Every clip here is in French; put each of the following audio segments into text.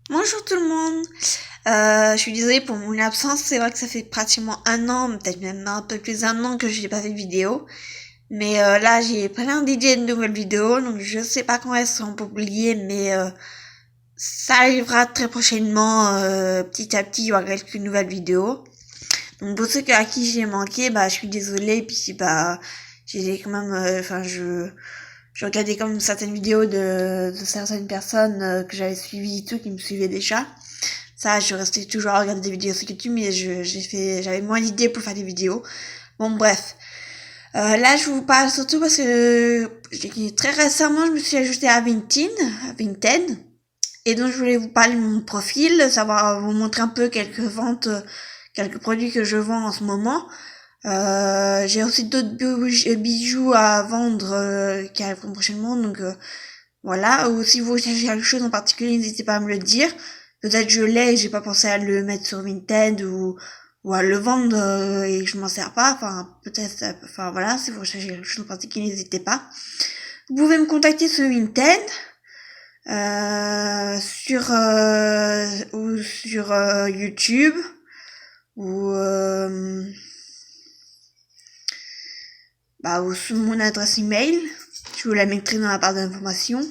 Bonjour tout le monde. Je suis désolée pour mon absence. C'est vrai que ça fait pratiquement un an, peut-être même un peu plus d'un an que je n'ai pas fait de vidéo. Mais là, j'ai plein d'idées de nouvelles vidéos, donc je sais pas quand elles seront publiées, mais ça arrivera très prochainement. Petit à petit, il y aura quelques nouvelles vidéos. Donc pour ceux à qui j'ai manqué, bah je suis désolée. Puis bah j'ai quand même, je regardais comme certaines vidéos de certaines personnes que j'avais suivies, tout qui me suivaient déjà. Ça, je restais toujours à regarder des vidéos sur YouTube, mais j'avais moins d'idées pour faire des vidéos. Bon, bref. Là, je vous parle surtout parce que très récemment, je me suis ajoutée à Vinted. Et donc, je voulais vous parler de mon profil, savoir vous montrer un peu quelques ventes, quelques produits que je vends en ce moment. J'ai aussi d'autres bijoux à vendre qui arriveront prochainement, donc voilà. Ou si vous cherchez quelque chose en particulier, n'hésitez pas à me le dire. Peut-être je l'ai et j'ai pas pensé à le mettre sur Vinted ou à le vendre et que je m'en sers pas. Enfin, peut-être, enfin voilà, si vous recherchez quelque chose en particulier, n'hésitez pas. Vous pouvez me contacter sur Vinted, ou sur YouTube ou ou sur mon adresse email. Je vous la mettrai dans la barre d'informations.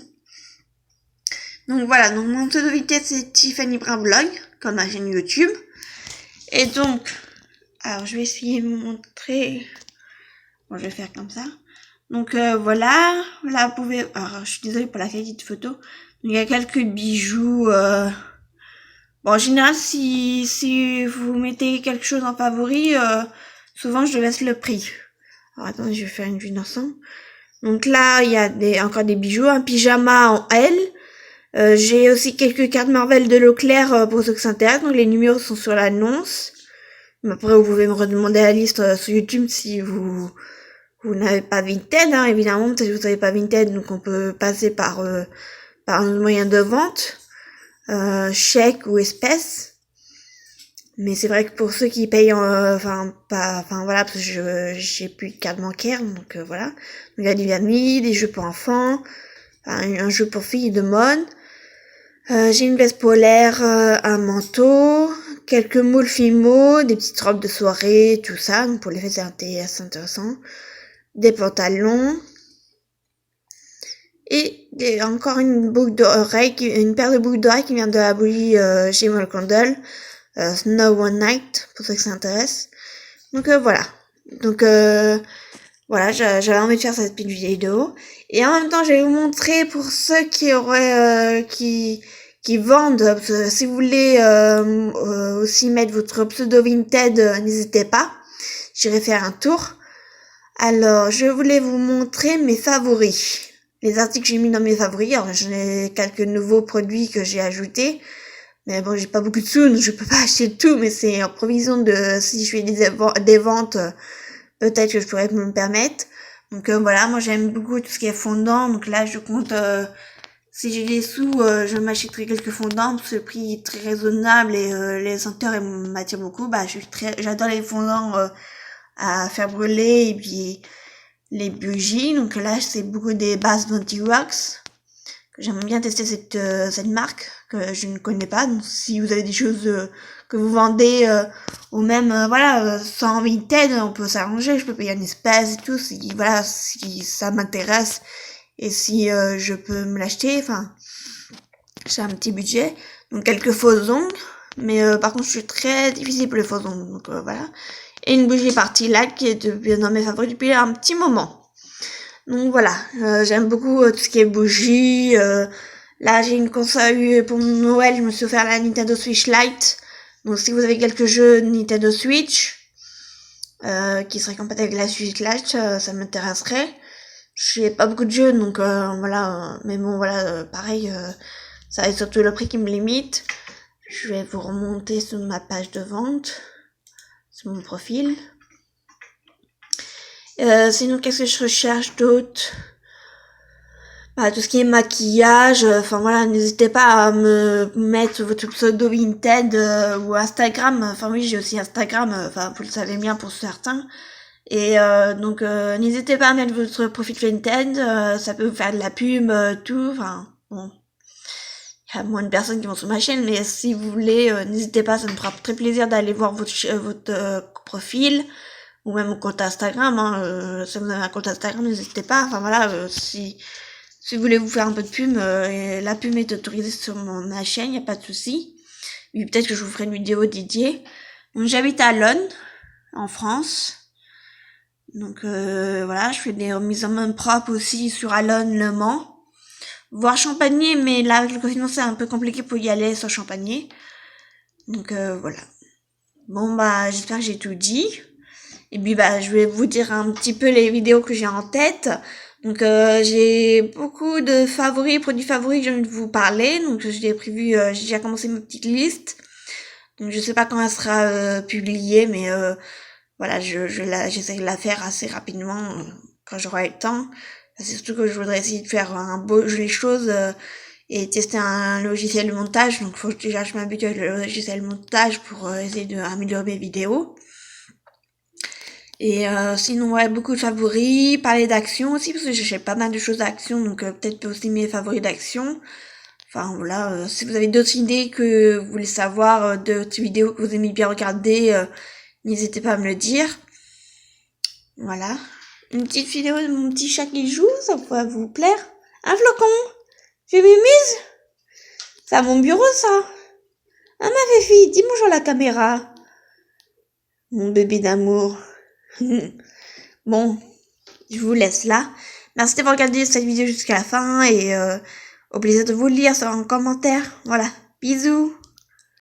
Donc voilà, donc mon pseudo Vinted c'est Tiffany Brun Blog, comme ma chaîne YouTube. Et donc, alors je vais essayer de vous montrer. Bon, je vais faire comme ça. Donc voilà, vous pouvez. Alors je suis désolée pour la qualité de photo. Il y a quelques bijoux. Bon, en général, si vous mettez quelque chose en favori, souvent je laisse le prix. Alors attendez, je vais faire une vue d'ensemble. Donc là, il y a encore des bijoux, un pyjama en L. J'ai aussi quelques cartes Marvel de Leclerc pour ceux qui s'intéressent. Donc les numéros sont sur l'annonce. Mais après, vous pouvez me redemander la liste sur YouTube si vous n'avez pas Vinted, hein, évidemment. Peut-être que vous n'avez pas Vinted, donc on peut passer par un moyen de vente, chèque ou espèce. Mais c'est vrai que pour ceux qui payent, voilà, parce que j'ai plus de carte bancaire, donc voilà. Donc il y a des amis, des jeux pour enfants, un jeu pour filles de mode. J'ai une veste polaire, un manteau, quelques moules Fimo, des petites robes de soirée, tout ça. Donc pour les fêtes, c'est assez intéressant. Des pantalons. Et encore une boucle d'oreille, une paire de boucles d'oreilles qui vient de la bougie chez Candle. Snow One Night, pour ceux qui s'intéressent. Donc voilà. Donc voilà, j'avais envie de faire cette petite vidéo. Et en même temps, je vais vous montrer pour ceux qui auraient qui vendent. Si vous voulez aussi mettre votre pseudo Vinted, n'hésitez pas. J'irai faire un tour. Alors, je voulais vous montrer mes favoris. Les articles que j'ai mis dans mes favoris. Alors, j'ai quelques nouveaux produits que j'ai ajoutés. Mais bon, j'ai pas beaucoup de sous, donc je peux pas acheter tout, mais c'est en provision de si je fais des ventes, peut-être que je pourrais me le permettre. Donc voilà, moi j'aime beaucoup tout ce qui est fondant, donc là je compte, si j'ai des sous, je m'achèterai quelques fondants, parce que le prix est très raisonnable et les senteurs m'attirent beaucoup. J'adore les fondants à faire brûler et puis les bougies, donc là c'est beaucoup des bases d'anti-wax. J'aimerais bien tester cette marque que je ne connais pas. Donc, si vous avez des choses que vous vendez ou même sans Vinted, on peut s'arranger. Je peux payer une espèce et tout. Si ça m'intéresse et si je peux me l'acheter. Enfin, j'ai un petit budget. Donc quelques fausses ongles. Mais par contre, je suis très difficile pour les fausses ongles. Donc voilà. Et une bougie partie là qui est dans mes favoris depuis un petit moment. Donc voilà, j'aime beaucoup tout ce qui est bougies. Là, j'ai une console pour Noël, je me suis offert la Nintendo Switch Lite. Donc si vous avez quelques jeux Nintendo Switch qui seraient compatibles avec la Switch Lite, ça m'intéresserait. J'ai pas beaucoup de jeux, donc voilà. Mais bon, voilà, pareil, ça va être surtout le prix qui me limite. Je vais vous remonter sur ma page de vente, sur mon profil. Sinon, qu'est-ce que je recherche d'autre? Tout ce qui est maquillage, enfin voilà, n'hésitez pas à me mettre votre pseudo Vinted ou Instagram. Enfin oui, j'ai aussi Instagram, enfin vous le savez bien pour certains. Et donc n'hésitez pas à mettre votre profil Vinted, ça peut vous faire de la pub, tout. Enfin bon, moins de personnes qui vont sur ma chaîne, mais si vous voulez, n'hésitez pas, ça me fera très plaisir d'aller voir votre profil, ou même mon compte Instagram, si vous avez un compte Instagram, n'hésitez pas, enfin voilà, si vous voulez vous faire un peu de pub, la pub est autorisée sur ma chaîne, y a pas de souci. Et peut-être que je vous ferai une vidéo dédiée. Donc j'habite à Londres, en France. Donc voilà, je fais des remises en main propres aussi sur Alonne, Le Mans. Voir Champagné, mais là, le confinement, c'est un peu compliqué pour y aller sur Champagné. Donc voilà. Bon bah, j'espère que j'ai tout dit. Et puis bah, je vais vous dire un petit peu les vidéos que j'ai en tête. Donc j'ai beaucoup de favoris, produits favoris que j'ai envie de vous parler. Donc j'ai prévu, j'ai déjà commencé ma petite liste. Donc je sais pas quand elle sera publiée, mais voilà, j'essaie de la faire assez rapidement quand j'aurai le temps. C'est surtout que je voudrais essayer de faire les choses et tester un logiciel de montage. Donc faut que déjà je m'habitue avec le logiciel de montage pour essayer d'améliorer mes vidéos. Et sinon ouais, beaucoup de favoris, parler d'action aussi parce que j'ai pas mal de choses d'action, donc peut-être aussi mes favoris d'action. Enfin voilà, si vous avez d'autres idées que vous voulez savoir, d'autres vidéos que vous aimez bien regarder, n'hésitez pas à me le dire. Voilà. Une petite vidéo de mon petit chat qui joue, ça pourrait vous plaire. Un flocon, tu m'amuses? C'est à mon bureau ça. Ah ma fille, dis bonjour à la caméra. Mon bébé d'amour. Bon, je vous laisse là. Merci d'avoir regardé cette vidéo jusqu'à la fin et au plaisir de vous lire sur un commentaire. Voilà, bisous.